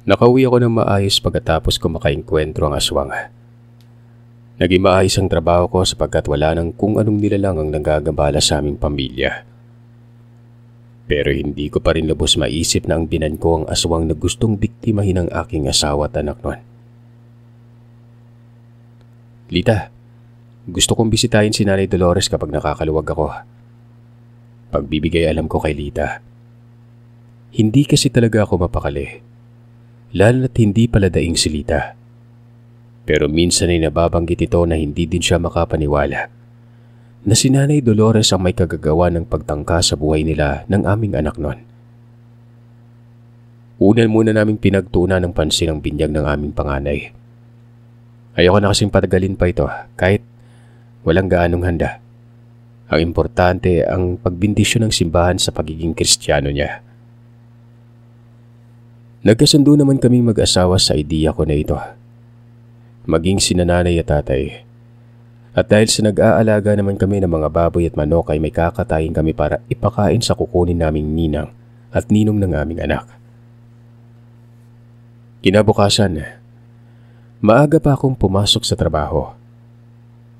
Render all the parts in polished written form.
Nakauwi ako ng maayos pagkatapos ko makaengkwentro ang aswang. Naging maayos ang trabaho ko sapagkat wala nang kung anong nilalang ang nanggagambala sa aming pamilya. Pero hindi ko pa rin lubos maisip na ang binan ko ang aswang na gustong biktimahin ng aking asawa at anak noon. Lita, gusto kong bisitahin si Nanay Dolores kapag nakakaluwag ako. Pagbibigay alam ko kay Lita. Hindi kasi talaga ako mapakali, lalo na't hindi pala daing si Lita. Pero minsan ay nababanggit ito na hindi din siya makapaniwala na si Nanay Dolores ang may kagagawa ng pagtangka sa buhay nila ng aming anak noon. Unan muna naming pinagtuunan ng pansin ang binyag ng aming panganay. Ayoko na kasing patagalin pa ito kahit walang gaanong handa. Ang importante ang pagbindisyon ng simbahan sa pagiging Kristiyano niya. Nagkasundo naman kaming mag-asawa sa ideya ko na ito. Maging sina nanay at tatay. At dahil sa nag-aalaga naman kami ng mga baboy at manok ay may kakatayin kami para ipakain sa kukunin naming ninang at ninong ng aming anak. Kinabukasan, maaga pa akong pumasok sa trabaho.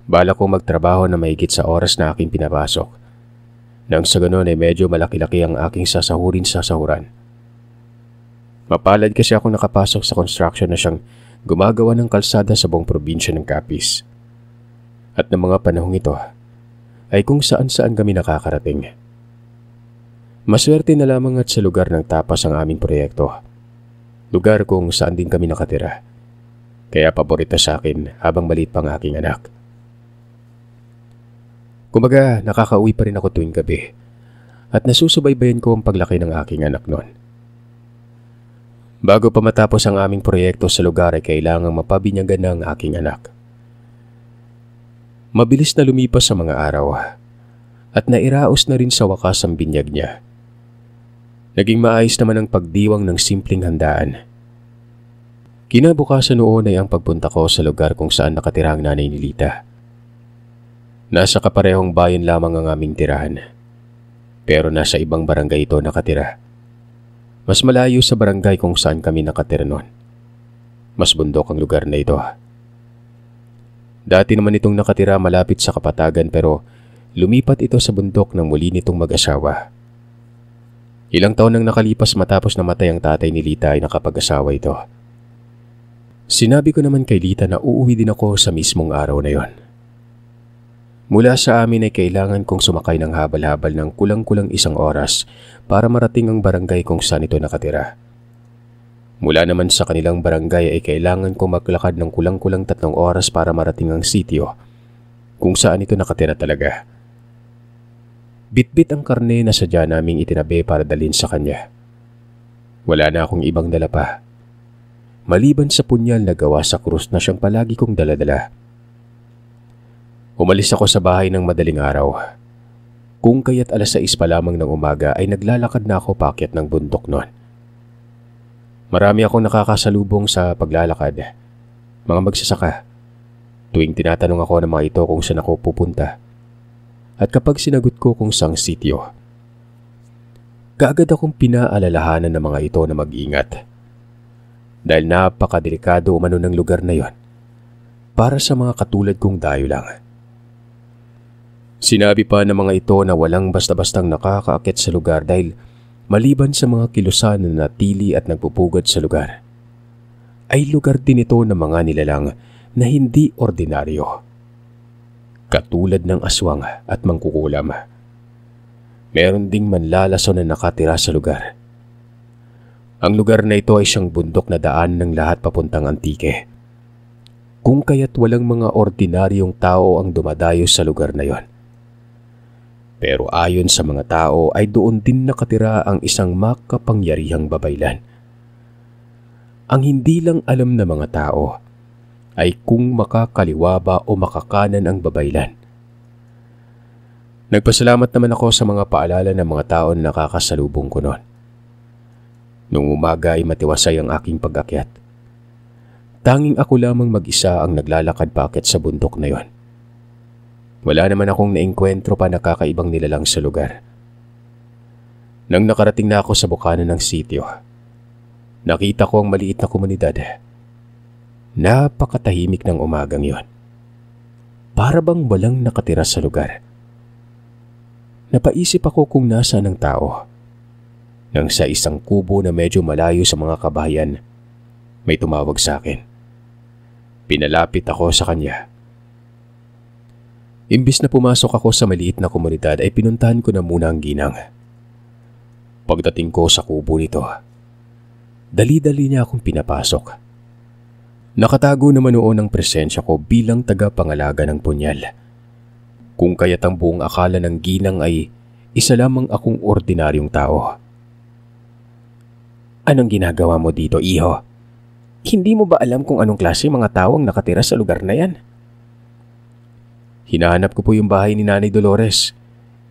Balak kong magtrabaho na mahigit sa oras na aking pinapasok. Nang sa ganon ay medyo malaki-laki ang aking sasahurin sa sahuran. Mapalad kasi akong nakapasok sa construction na siyang gumagawa ng kalsada sa buong probinsya ng Capiz. At ng mga panahong ito ay kung saan-saan kami nakakarating. Maswerte na lamang at sa lugar ng tapas ang aming proyekto. Lugar kung saan din kami nakatira. Kaya paborito sa akin habang maliit pang aking anak. Kumbaga, nakakauwi pa rin ako tuwing gabi at nasusubaybayan ko ang paglaki ng aking anak noon. Bago pa matapos ang aming proyekto sa lugar ay kailangang mapabinyagan na ang aking anak. Mabilis na lumipas sa mga araw at nairaos na rin sa wakas ang binyag niya. Naging maayos naman ang pagdiwang ng simpleng handaan. Kinabukasan noon ay ang pagpunta ko sa lugar kung saan nakatira ang nanay ni Lita. Nasa kaparehong bayan lamang ang aming tirahan. Pero nasa ibang barangay ito nakatira. Mas malayo sa barangay kung saan kami nakatira noon. Mas bundok ang lugar na ito. Dati naman itong nakatira malapit sa kapatagan pero lumipat ito sa bundok nang muli nitong mag-asawa. Ilang taon nang nakalipas matapos namatay ang tatay ni Lita ay nakapag-asawa ito. Sinabi ko naman kay Lita na uuwi din ako sa mismong araw na yon. Mula sa amin ay kailangan kong sumakay ng habal-habal ng kulang-kulang 1 oras para marating ang barangay kung saan ito nakatira. Mula naman sa kanilang barangay ay kailangan kong maglakad ng kulang-kulang 3 oras para marating ang sitio kung saan ito nakatira talaga. Bitbit ang karne na sadya naming itinabi para dalhin sa kanya. Wala na akong ibang dala pa. Maliban sa punyal na gawa sa krus na siyang palagi kong daladala. Umalis ako sa bahay ng madaling araw. Kung kaya't 6:00 pa lamang ng umaga ay naglalakad na ako paakyat ng bundok noon. Marami akong nakakasalubong sa paglalakad. Mga magsasaka. Tuwing tinatanong ako ng mga ito kung saan ako pupunta. At kapag sinagot ko kung saang sityo, kaagad akong pinaalalahanan ng mga ito na mag-ingat. Dahil napakadelikado umano ng lugar na yon para sa mga katulad kong dayo lang. Sinabi pa ng mga ito na walang basta-bastang nakakaakit sa lugar dahil maliban sa mga kilusan na natili at nagpupugad sa lugar, ay lugar din ito ng mga nilalang na hindi ordinaryo. Katulad ng aswang at mangkukulam. Meron ding manlalason na nakatira sa lugar. Ang lugar na ito ay siyang bundok na daan ng lahat papuntang Antique. Kung kaya't walang mga ordinaryong tao ang dumadayo sa lugar na yon. Pero ayon sa mga tao ay doon din nakatira ang isang makapangyarihang babaylan. Ang hindi lang alam ng mga tao ay kung makakaliwa ba o makakanan ang babaylan. Nagpasalamat naman ako sa mga paalala ng mga tao na nakakasalubong ko noon. Nung umaga ay matiwasay ang aking pag-akyat. Tanging ako lamang mag-isa ang naglalakad paakyat sa bundok na yon. Wala naman akong naengkwentro pa na kakaibang nilalang sa lugar. Nang nakarating na ako sa bukana ng sitio, Nakita ko ang maliit na komunidad. Napakatahimik ng umagang yon. Para bang walang nakatira sa lugar. Napaisip ako kung nasaan ang tao. Nang sa isang kubo na medyo malayo sa mga kabahayan, may tumawag sa akin. Pinalapit ako sa kanya. Imbis na pumasok ako sa maliit na komunidad ay pinuntahan ko na muna ang ginang. Pagdating ko sa kubo nito, dali-dali niya akong pinapasok. Nakatago naman noon ang presensya ko bilang tagapangalaga ng punyal. Kung kaya't ang buong akala ng ginang ay isa lamang akong ordinaryong tao. Anong ginagawa mo dito, iho? Hindi mo ba alam kung anong klase mga tao ang nakatira sa lugar na yan? Hinahanap ko po yung bahay ni Nanay Dolores,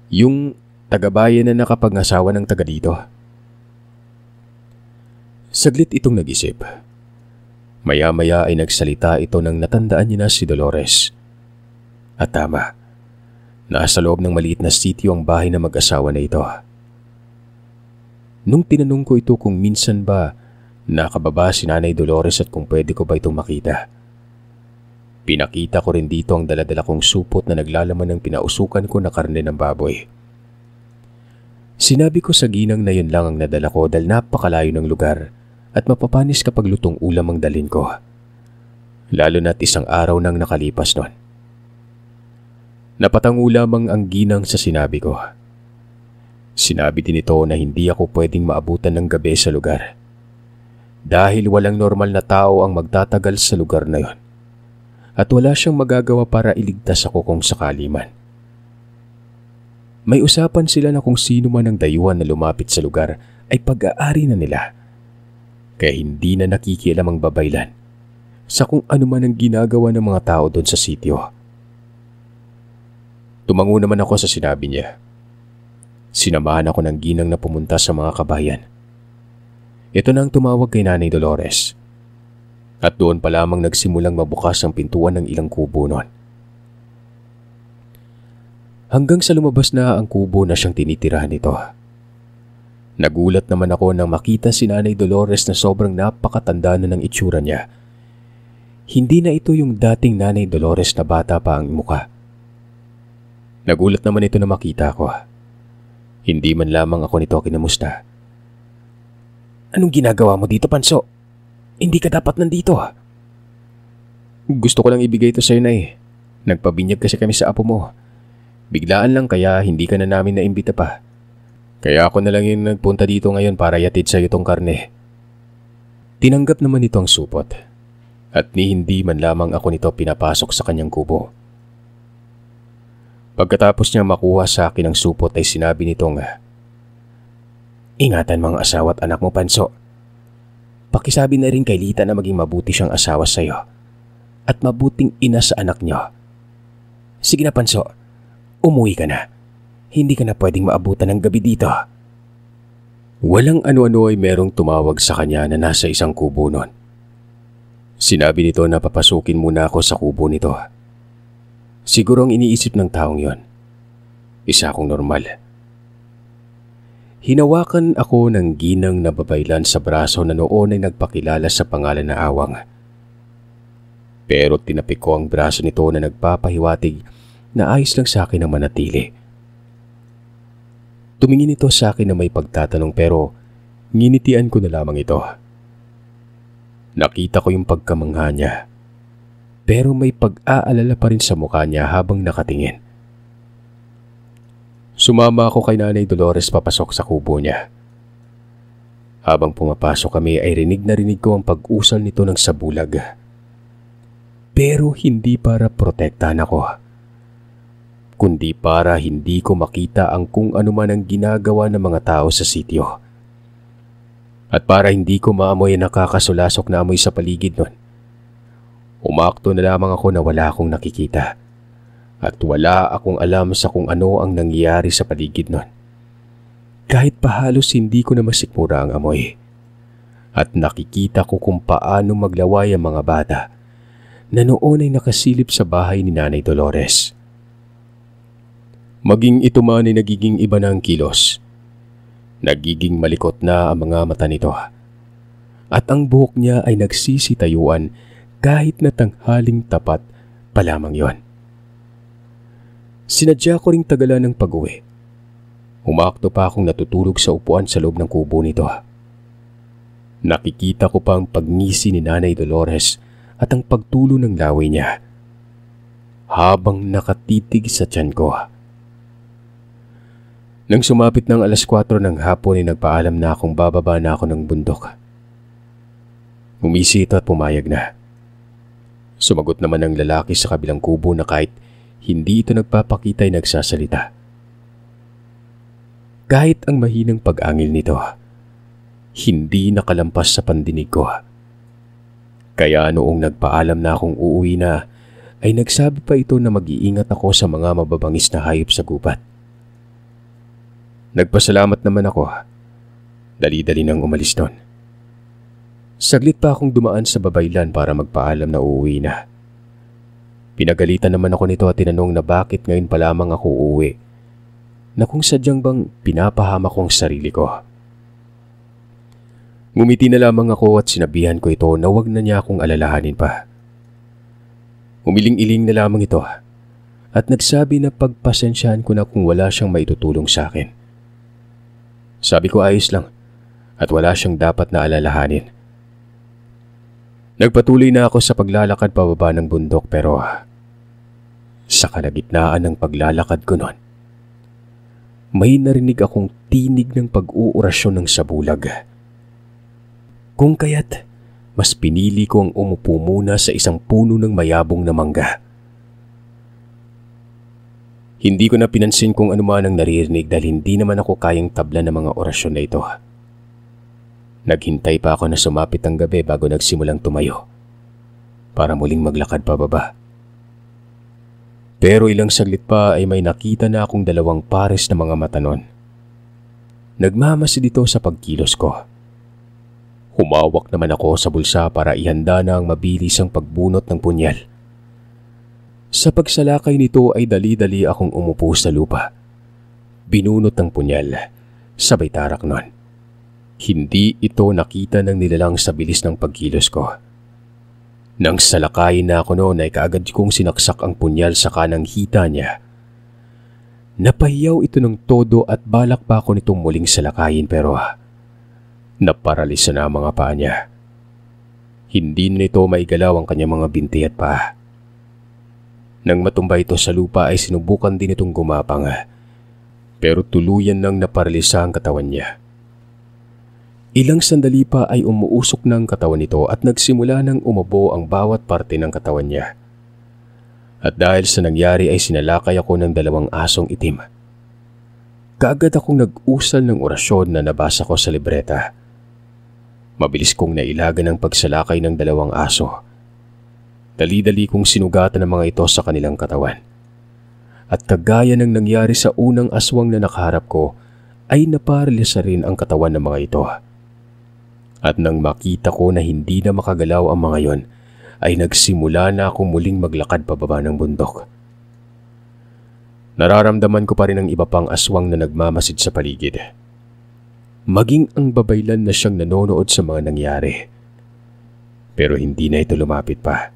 yung tagabayan na nakapangasawa ng taga dito. Saglit itong nag-isip. Maya-maya ay nagsalita ito nang natandaan niya na si Dolores. At tama, nasa loob ng maliit na sitio ang bahay na mag-asawa na ito. Nung tinanong ko ito kung minsan ba nakababa si Nanay Dolores at kung pwede ko ba itong makita, pinakita ko rin dito ang daladala kong supot na naglalaman ng pinausukan ko na karne ng baboy. Sinabi ko sa ginang na yun lang ang nadala ko dahil napakalayo ng lugar at mapapanis kapag lutong ulam ang dalhin ko. Lalo na't isang araw nang nakalipas nun. Napatango lamang ang ginang sa sinabi ko. Sinabi din ito na hindi ako pwedeng maabutan ng gabi sa lugar. Dahil walang normal na tao ang magtatagal sa lugar na yon. At wala siyang magagawa para iligtas ako kung sakali man. May usapan sila na kung sino man ang dayuhan na lumapit sa lugar ay pag-aari na nila. Kaya hindi na nakikialam ang babaylan sa kung ano man ang ginagawa ng mga tao doon sa sitio. Tumango naman ako sa sinabi niya. Sinamahan ako ng ginang na pumunta sa mga kabayan. Ito na ang tumawag kay Nanay Dolores. At doon pa lamang nagsimulang mabukas ang pintuan ng ilang kubo noon. Hanggang sa lumabas na ang kubo na siyang tinitirahan nito. Nagulat naman ako nang makita si Nanay Dolores na sobrang napakatanda na ng itsura niya. Hindi na ito yung dating Nanay Dolores na bata pa ang muka. Nagulat naman ito na makita ko. Hindi man lamang ako nito kinamusta. Anong ginagawa mo dito, Panso? Hindi ka dapat nandito. Gusto ko lang ibigay ito sa'yo, Nay. Nagpabinyag kasi kami sa apo mo. Biglaan lang kaya hindi ka na namin naimbita pa. Kaya ako na lang yung nagpunta dito ngayon para yatid sa'yo itong karne. Tinanggap naman ito ang supot. At ni hindi man lamang ako nito pinapasok sa kanyang kubo. Pagkatapos niya makuha sa akin ang supot ay sinabi nitong, ingatan mga asawa at anak mo, Panso. Pakisabi na rin kay Lita na maging mabuti siyang asawa sa iyo at mabuting ina sa anak niyo. Sige na, Panso. Umuwi ka na. Hindi ka na pwedeng maabutan ng gabi dito. Walang ano-ano ay merong tumawag sa kanya na nasa isang kubo nun. Sinabi nito na papasukin muna ako sa kubo nito. Siguro ang iniisip ng taong yon, isa akong normal. Hinawakan ako ng ginang na babaylan sa braso na noon ay nagpakilala sa pangalan na Awang. Pero tinapik ko ang braso nito na nagpapahiwatig na ayos lang sa akin ang manatili. Tumingin ito sa akin na may pagtatanong pero nginitian ko na lamang ito. Nakita ko yung pagkamangha niya pero may pag-aalala pa rin sa mukha niya habang nakatingin. Sumama ako kay Nanay Dolores papasok sa kubo niya. Habang pumapasok kami ay rinig na rinig ko ang pag-usal nito ng sabulag. Pero hindi para protektahan ako, kundi para hindi ko makita ang kung ano man ang ginagawa ng mga tao sa sitio. At para hindi ko maamoy ang nakakasulasok na amoy sa paligid nun. Umakto na lamang ako na wala akong nakikita. At wala akong alam sa kung ano ang nangyayari sa paligid nun. Kahit pa halos hindi ko na masikmura ang amoy. At nakikita ko kung paano maglaway ang mga bata na noon ay nakasilip sa bahay ni Nanay Dolores. Maging ito man ay nagiging iba na ang kilos. Nagiging malikot na ang mga mata nito. at ang buhok niya ay nagsisitayuan kahit na tanghaling tapat pa lamang yon. Sinadya ko ring tagalan ng pag-uwi. Umakto pa akong natutulog sa upuan sa loob ng kubo nito. Nakikita ko pa ang pagngisi ni Nanay Dolores at ang pagtulo ng laway niya habang nakatitig sa tiyan ko. Nang sumapit ng 4:00 ng hapon ay nagpaalam na akong bababa na ako ng bundok. Umisi ito at pumayag na. Sumagot naman ang lalaki sa kabilang kubo na kahit hindi ito nagpapakita ay nagsasalita. Kahit ang mahinang pag-angil nito, hindi nakalampas sa pandinig ko. Kaya noong nagpaalam na akong uuwi na, ay nagsabi pa ito na mag-iingat ako sa mga mababangis na hayop sa gubat. Nagpasalamat naman ako. Dali-dali nang umalis doon. Saglit pa akong dumaan sa babaylan para magpaalam na uuwi na. Pinagalitan naman ako nito at tinanong na bakit ngayon pa lamang ako uuwi, na kung sadyang bang pinapahama ko ang sarili ko. Ngumiti na lamang ako at sinabihan ko ito na wag na niya akong alalahanin pa. Umiling-iling na lamang ito at nagsabi na pagpasensyahan ko na kung wala siyang maitutulong sa akin. Sabi ko ayos lang at wala siyang dapat na alalahanin. Nagpatuloy na ako sa paglalakad pababa ng bundok pero sa kalagitnaan ng paglalakad ko noon, may narinig akong tinig ng pag-uurasyon ng sabulag. Kung kaya't mas pinili ko ang umupo muna sa isang puno ng mayabong na mangga. Hindi ko na pinansin kung ano man ang naririnig dahil hindi naman ako kayang tablan ng mga orasyon na ito. Naghintay pa ako na sumapit ang gabi bago nagsimulang tumayo para muling maglakad pababa. Pero ilang saglit pa ay may nakita na akong 2 pares na mga mata nun. Nagmamasid ito sa pagkilos ko. Humawak naman ako sa bulsa para ihanda na ang mabilis ang pagbunot ng punyal. Sa pagsalakay nito ay dali-dali akong umupo sa lupa. Binunot ang punyal, sabay tarak nun. Hindi ito nakita ng nilalang sa bilis ng pagkilos ko. Nang salakayin na ako noon ay kaagad kong sinaksak ang punyal sa kanang hita niya. Napahiyaw ito ng todo at balak pa ako nitong muling salakayin pero naparalisa na ang mga paa niya. Hindi na ito maigalaw ang kanyang mga binti at paa. Nang matumba ito sa lupa ay sinubukan din itong gumapang pero tuluyan nang naparalisa ang katawan niya. Ilang sandali pa ay umuusok na ang katawan nito at nagsimula nang umabo ang bawat parte ng katawan niya. At dahil sa nangyari ay sinalakay ako ng 2 asong itim. Kaagad akong nag-usal ng orasyon na nabasa ko sa libreta. Mabilis kong nailagan ang pagsalakay ng 2 aso. Dali-dali kong sinugatan ang mga ito sa kanilang katawan. At kagaya ng nangyari sa unang aswang na nakaharap ko, ay naparalisa rin ang katawan ng mga ito. At nang makita ko na hindi na makagalaw ang mga yon, ay nagsimula na akong muling maglakad pababa ng bundok. Nararamdaman ko pa rin ang iba pang aswang na nagmamasid sa paligid. Maging ang babaylan na siyang nanonood sa mga nangyari. Pero hindi na ito lumapit pa.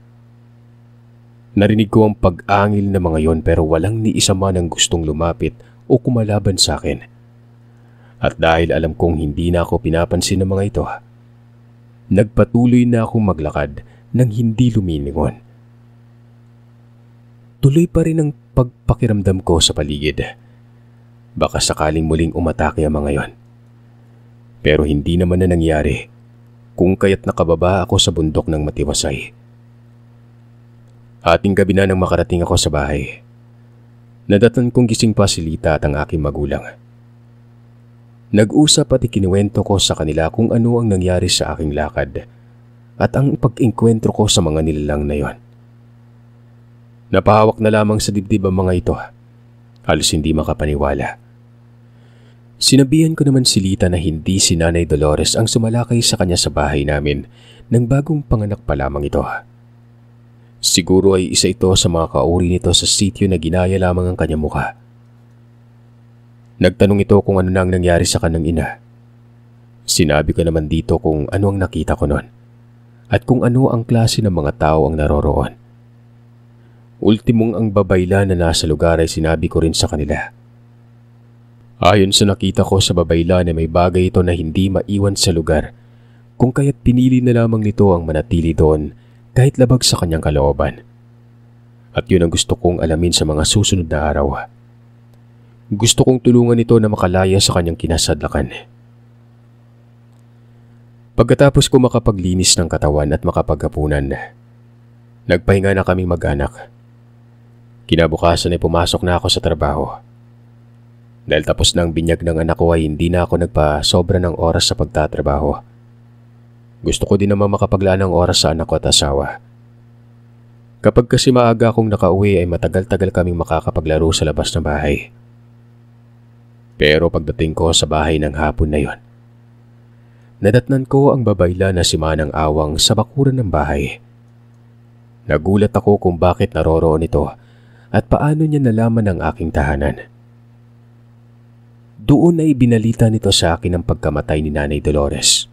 Narinig ko ang pag-angil ng mga yon pero walang ni isa man ang gustong lumapit o kumalaban sa akin. At dahil alam kong hindi na ako pinapansin ng mga ito, nagpatuloy na akong maglakad nang hindi lumilingon. Tuloy pa rin ang pagpakiramdam ko sa paligid. Baka sakaling muling umatake ang mga yon. Pero hindi naman na nangyari kung kaya't nakababa ako sa bundok ng matiwasay. Ating gabi na nang makarating ako sa bahay. Nadatan kong gising pa si Lita at ang aking magulang. Nag-usap at ikinuwento ko sa kanila kung ano ang nangyari sa aking lakad at ang pag-engkwentro ko sa mga nilalang na yon. Napahawak na lamang sa dibdib ang mga ito. Halos hindi makapaniwala. Sinabihan ko naman si Lita na hindi si Nanay Dolores ang sumalakay sa kanya sa bahay namin nang bagong panganak pa lamang ito. Siguro ay isa ito sa mga kauri nito sa sitio na ginaya lamang ang kanyang mukha. Nagtanong ito kung ano na ang nangyari sa kanyang ina. Sinabi ko naman dito kung ano ang nakita ko noon at kung ano ang klase ng mga tao ang naroroon. Ultimong ang babaylan na nasa lugar ay sinabi ko rin sa kanila. Ayon sa nakita ko sa babaylan ay may bagay ito na hindi maiwan sa lugar, kung kaya't pinili na lamang nito ang manatili doon kahit labag sa kanyang kalooban. At yun ang gusto kong alamin sa mga susunod na araw. Gusto kong tulungan ito na makalaya sa kanyang kinasadlakan. Pagkatapos ko makapaglinis ng katawan at makapaghapunan, nagpahinga na kaming mag-anak. Kinabukasan ay pumasok na ako sa trabaho. Dahil tapos na ang binyag ng anak ko ay hindi na ako nagpa-sobra ng oras sa pagtatrabaho. Gusto ko din naman makapaglaan ng oras sa anak ko at asawa. Kapag kasi maaga akong nakauwi ay matagal-tagal kaming makakapaglaro sa labas ng bahay. Pero pagdating ko sa bahay ng hapon na yon, nadatnan ko ang babayla na si Manang Awang sa bakuran ng bahay. Nagulat ako kung bakit naroroon ito at paano niya nalaman ang aking tahanan. Doon ay binalita nito sa akin ang pagkamatay ni Nanay Dolores.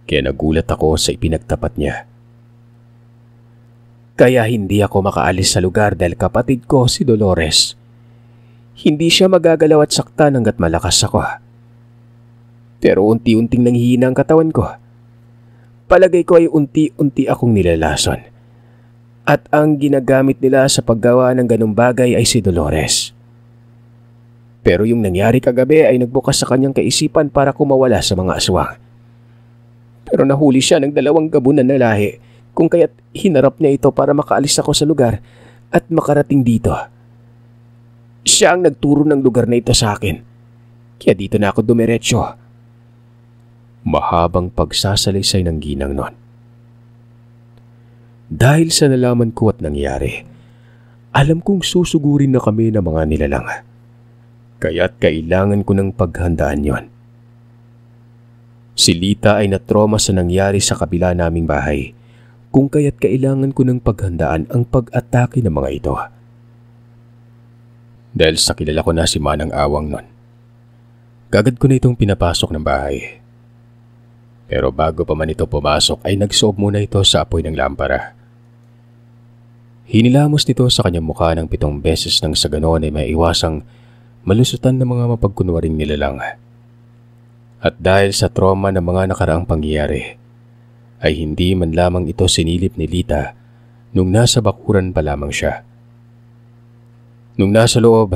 Kaya nagulat ako sa ipinagtapat niya. Kaya hindi ako makaalis sa lugar dahil kapatid ko si Dolores. Hindi siya magagalaw at saktan hanggat malakas ako. Pero unti-unting nanghihina ang katawan ko. Palagay ko ay unti-unti akong nilalason. At ang ginagamit nila sa paggawa ng ganung bagay ay si Dolores. Pero yung nangyari kagabi ay nagbukas sa kanyang kaisipan para kumawala sa mga aswang. Pero nahuli siya ng 2 gabunan na lahi, kung kaya't hinarap niya ito para makaalis ako sa lugar at makarating dito. Siya ang nagturo ng lugar na ito sa akin. Kaya dito na ako dumiretso. Mahabang pagsasalaysay ng ginang nun. Dahil sa nalaman ko at nangyari, alam kong susugurin na kami ng mga nilalang. Kaya't kailangan ko ng paghandaan yon. Si Lita ay natroma sa nangyari sa kabila naming bahay, kung kaya't kailangan ko ng paghandaan ang pag-atake ng mga ito. Dahil sa kilala ko na si Manang Awang nun, kagad ko na itong pinapasok ng bahay. Pero bago pa man ito pumasok ay nagsuob muna ito sa apoy ng lampara. Hinilamos nito sa kanyang mukha ng 7 beses nang sa ganoon ay maiwasang malusutan ng mga mapagkunwaring nilalang. At dahil sa trauma ng mga nakaraang pangyayari, ay hindi man lamang ito sinilip ni Lita nung nasa bakuran pa lamang siya. Nung nasa loob,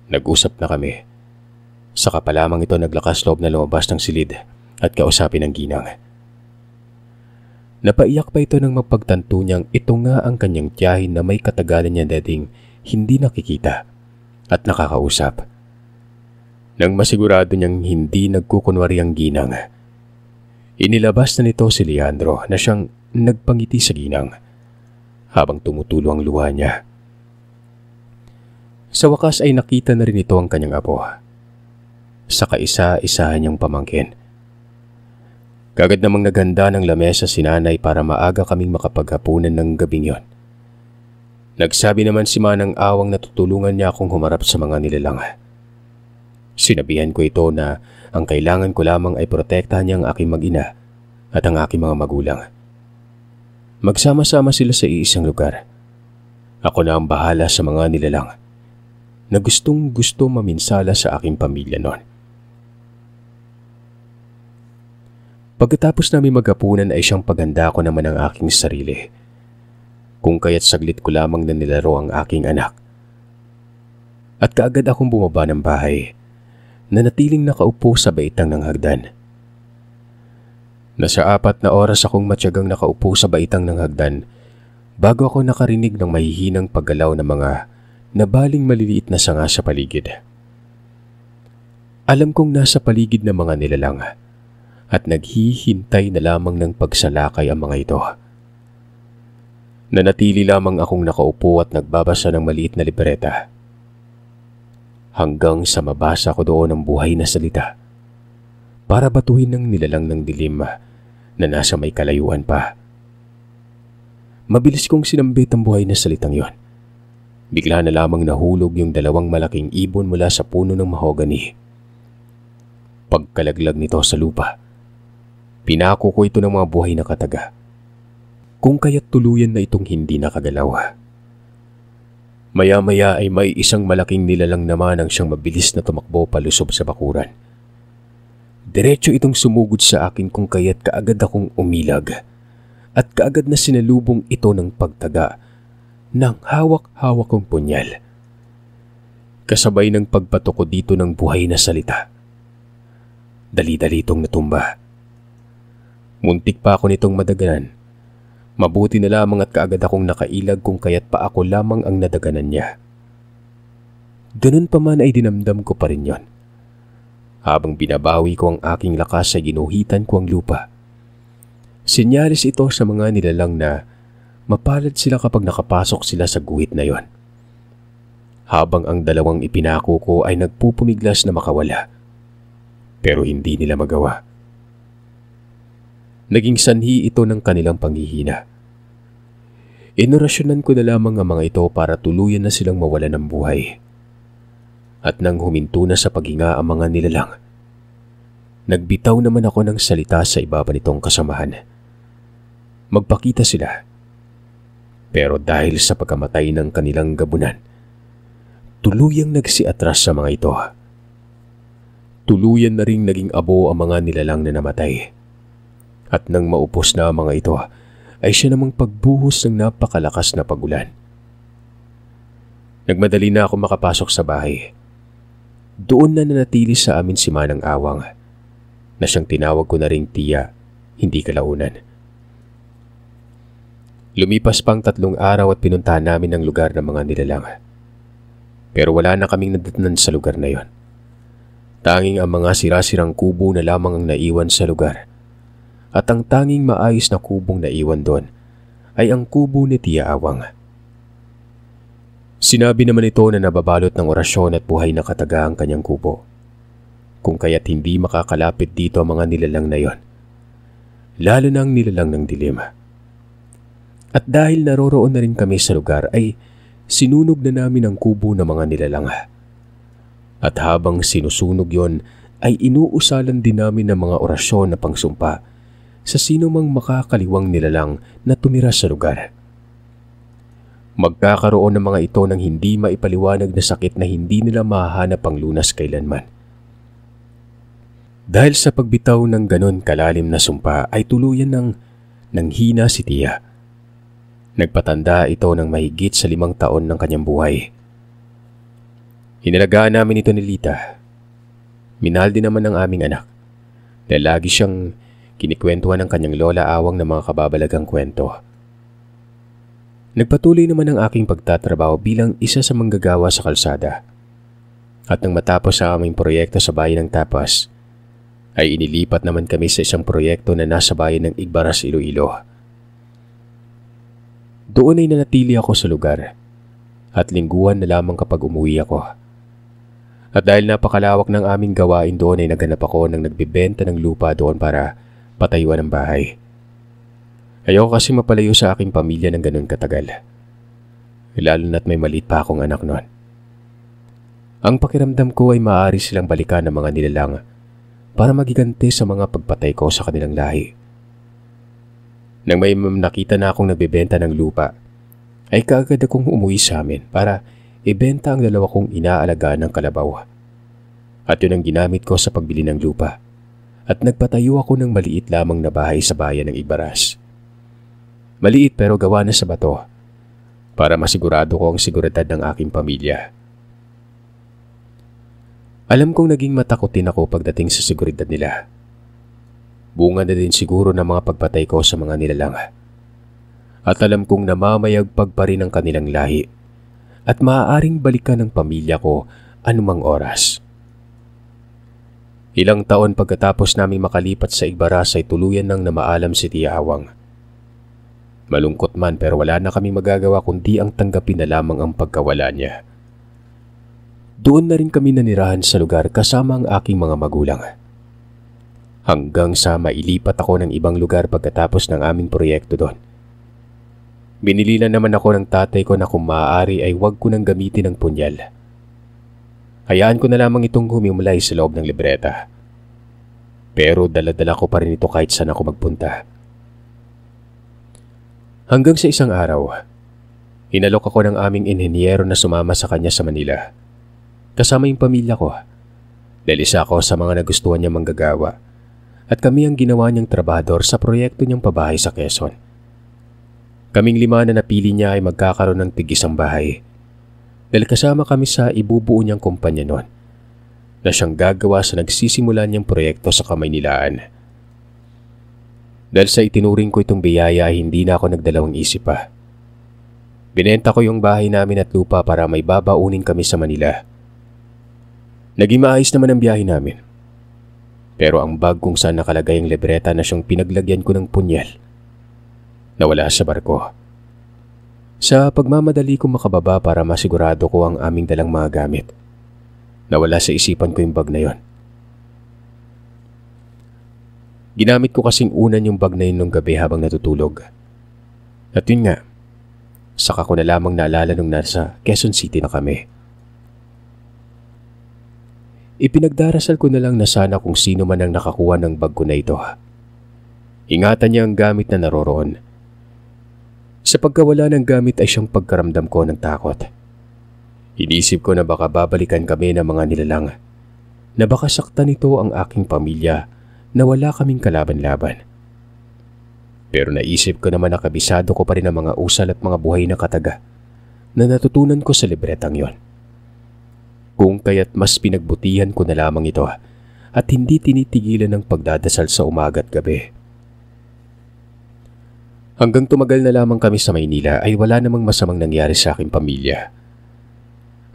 nag-usap na kami. Saka pa lamang ito naglakas loob na lumabas ng silid at kausapin ng ginang. Napaiyak pa ito nang mapagtanto niyang ito nga ang kanyang tiyahin na may katagalan niya dating hindi nakikita at nakakausap. Nang masigurado niyang hindi nagkukunwari ang ginang, inilabas na nito si Leandro na siyang nagpangiti sa ginang habang tumutulo ang luha niya. Sa wakas ay nakita na rin ito ang kanyang apo. Sa kaisa-isahan niyang pamangkin. Kagad namang naghanda ng lamesa si nanay para maaga kaming makapaghapunan ng gabing yon. Nagsabi naman si Manang Awang na tutulungan niya akong humarap sa mga nilalang. Sinabihan ko ito na ang kailangan ko lamang ay protektahan niya ang aking mag-ina at ang aking mga magulang. Magsama-sama sila sa iisang lugar. Ako na ang bahala sa mga nilalang na gustong-gusto maminsala sa aking pamilya noon. Pagkatapos namin maghapunan ay siyang paghanda ko naman ang aking sarili. Kung kaya't saglit ko lamang na nilaro ang aking anak. At kaagad akong bumaba ng bahay na natiling nakaupo sa baitang ng hagdan. Nasa 4 na oras akong matyagang nakaupo sa baitang ng hagdan bago ako nakarinig ng mahihinang paggalaw ng mga nabaling maliliit na sanga sa paligid. Alam kong nasa paligid ng mga nilalang at naghihintay na lamang ng pagsalakay ang mga ito. Nanatili lamang akong nakaupo at nagbabasa ng maliit na libreta. Hanggang sa mabasa ko doon ang buhay na salita para batuhin ng nilalang ng dilim na nasa may kalayuan pa. Mabilis kong sinambit ang buhay na salitang yon. Bigla na lamang nahulog yung 2 malaking ibon mula sa puno ng mahogani. pagkalaglag nito sa lupa, pinako ko ito ng mga buhay na kataga, kung kaya't tuluyan na itong hindi nakagalaw. Maya-maya ay may isang malaking nilalang naman ang siyang mabilis na tumakbo palusob sa bakuran. Diretso itong sumugod sa akin kung kaya't kaagad akong umilag at kaagad na sinalubong ito ng pagtaga ng hawak-hawak kong punyal. Kasabay ng pagbato ko dito ng buhay na salita. Dali-dali itong natumba. Muntik pa ako nitong madaganan. Mabuti na lamang at kaagad akong nakailag kung kaya't pa ako lamang ang nadaganan niya. Ganun pa man ay dinamdam ko pa rin yon. Habang binabawi ko ang aking lakas ay ginuhitan ko ang lupa. Sinyalis ito sa mga nilalang na mapalad sila kapag nakapasok sila sa guhit na yon. Habang ang dalawang ipinako ko ay nagpupumiglas na makawala. Pero hindi nila magawa. Naging sanhi ito ng kanilang panghihina. Inorasyonan ko na lamang ang mga ito para tuluyan na silang mawala ng buhay. At nang huminto na sa paghinga ang mga nilalang, nagbitaw naman ako ng salita sa ibaba nitong kasamahan. Magpakita sila. Pero dahil sa pagkamatay ng kanilang gabunan, tuluyang nagsiatras sa mga ito. Tuluyan na ring naging abo ang mga nilalang na namatay. At nang maupos na ang mga ito, ay siya namang pagbuhos ng napakalakas na pagulan. Nagmadali na ako makapasok sa bahay. Doon na nanatili sa amin si Manang Awang, na siyang tinawag ko na ring tiya, hindi kalaunan. Lumipas pang 3 araw at pinuntahan namin ang lugar ng mga nilalang. Pero wala na kaming nadatnan sa lugar na yon. Tanging ang mga sirasirang kubo na lamang ang naiwan sa lugar. At ang tanging maayos na kubong naiwan doon ay ang kubo ni Tiya Awang. Sinabi naman ito na nababalot ng orasyon at buhay na kataga ang kanyang kubo. Kung kaya't hindi makakalapit dito ang mga nilalang na yon. Lalo na ang nilalang ng dilim. At dahil naroroon na rin kami sa lugar ay sinunog na namin ang kubo ng mga nilalang. At habang sinusunog yon ay inuusalan din namin ng mga orasyon na pangsumpa sa sino mang makakaliwang nilalang na tumira sa lugar. Magkakaroon ng mga ito ng hindi maipaliwanag na sakit na hindi nila mahahanap ang lunas kailanman. Dahil sa pagbitaw ng ganon kalalim na sumpa ay tuluyan ng hina si Tiya. Nagpatanda ito ng mahigit sa 5 taon ng kanyang buhay. Hinalagaan namin ito ni Lita. Minahal din naman ng aming anak dahil lagi siyang kinikwentuhan ng kanyang lola Awang ng mga kababalagang kwento. Nagpatuloy naman ang aking pagtatrabaho bilang isa sa manggagawa sa kalsada. At nang matapos ang aming proyekto sa bayan ng Tapas, ay inilipat naman kami sa isang proyekto na nasa bayan ng Igbaras, Iloilo. Doon ay nanatili ako sa lugar at lingguhan na lamang kapag umuwi ako. At dahil napakalawak ng aming gawain doon ay naghanap ako ng nagbibenta ng lupa doon para patayuan ang bahay. Ayoko kasi mapalayo sa aking pamilya ng ganun katagal. Lalo na't may maliit pa akong anak noon. Ang pakiramdam ko ay maaari silang balikan ng mga nilalang para magigante sa mga pagpatay ko sa kanilang lahi. Nang may nakita na akong nagbebenta ng lupa, ay kaagad akong umuwi sa amin para ibenta ang 2 kong inaalagaan ng kalabaw. At yun ang ginamit ko sa pagbili ng lupa. At nagpatayo ako ng maliit lamang na bahay sa bayan ng Igbaras. Maliit pero gawa na sa bato para masigurado ko ang seguridad ng aking pamilya. Alam kong naging matakotin ako pagdating sa seguridad nila. Bunga na din siguro ng mga pagpatay ko sa mga nilalang. At alam kong namamayagpag pa rin ang kanilang lahi at maaaring balikan ng pamilya ko anumang oras. Ilang taon pagkatapos namin makalipat sa Igbaras ay tuluyan nang namaalam si Tiya Awang. Malungkot man pero wala na kami magagawa kundi ang tanggapin na lamang ang pagkawala niya. Doon na rin kami nanirahan sa lugar kasama ang aking mga magulang. Hanggang sa mailipat ako ng ibang lugar pagkatapos ng aming proyekto doon. Binililan naman ako ng tatay ko na kung maaari ay huwag ko nang gamitin ang punyal. Hayaan ko na lamang itong humimulay sa loob ng libreta. Pero dala-dala ko pa rin ito kahit saan ako magpunta. Hanggang sa isang araw, inalok ako ng aming inhinyero na sumama sa kanya sa Manila. Kasama yung pamilya ko. Dahil isa ako sa mga nagustuhan niya manggagawa at kami ang ginawa niyang trabador sa proyekto niyang pabahay sa Quezon. Kaming 5 na napili niya ay magkakaroon ng tig-isang bahay dahil kasama kami sa ibubuo niyang kumpanya noon na siyang gagawa sa nagsisimula niyang proyekto sa Kamaynilaan. Dahil sa itinuring ko itong biyaya ay hindi na ako nagdalawang isip pa. Binenta ko yung bahay namin at lupa para may babaunin kami sa Manila. Naging maayos naman ang biyahe namin. Pero ang bag kung saan nakalagay ang libreta na siyang pinaglagyan ko ng punyal, nawala sa barko. Sa pagmamadali ko makababa para masigurado ko ang aming dalang mga gamit, nawala sa isipan ko yung bag na yon. Ginamit ko kasing unan yung bag na yun nung gabi habang natutulog. At yun nga, saka ko na lamang naalala nung nasa Quezon City na kami. Ipinagdarasal ko na lang na sana kung sino man ang nakakuha ng bag ko na ito, ingatan niya ang gamit na naroroon. Sa pagkawala ng gamit ay siyang pagkaramdam ko ng takot. Inisip ko na baka babalikan kami ng mga nilalang, na baka saktan ito ang aking pamilya na wala kaming kalaban-laban. Pero naisip ko naman na kabisado ko pa rin ang mga usal at mga buhay na kataga na natutunan ko sa libretang yon. Kung kaya't mas pinagbutihan ko na lamang ito at hindi tinitigilan ng pagdadasal sa umaga at gabi. Hanggang tumagal na lamang kami sa Maynila ay wala namang masamang nangyari sa aking pamilya.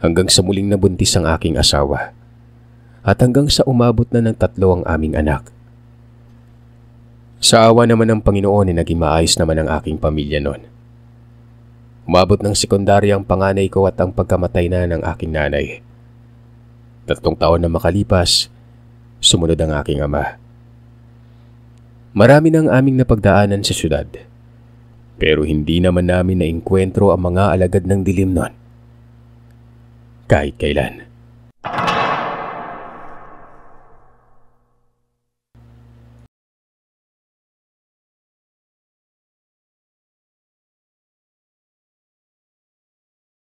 Hanggang sa muling nabuntis ang aking asawa at hanggang sa umabot na ng 3 ang aming anak. Sa awa naman ng Panginoon ay naging maayos naman ang aking pamilya noon. Umabot ng sekundarya ang panganay ko at ang pagkamatay na ng aking nanay. 3 taon na makalipas, sumunod ang aking ama. Marami nang aming napagdaanan sa syudad, pero hindi naman namin naengkwentro ang mga alagad ng dilim noon. Kahit kailan.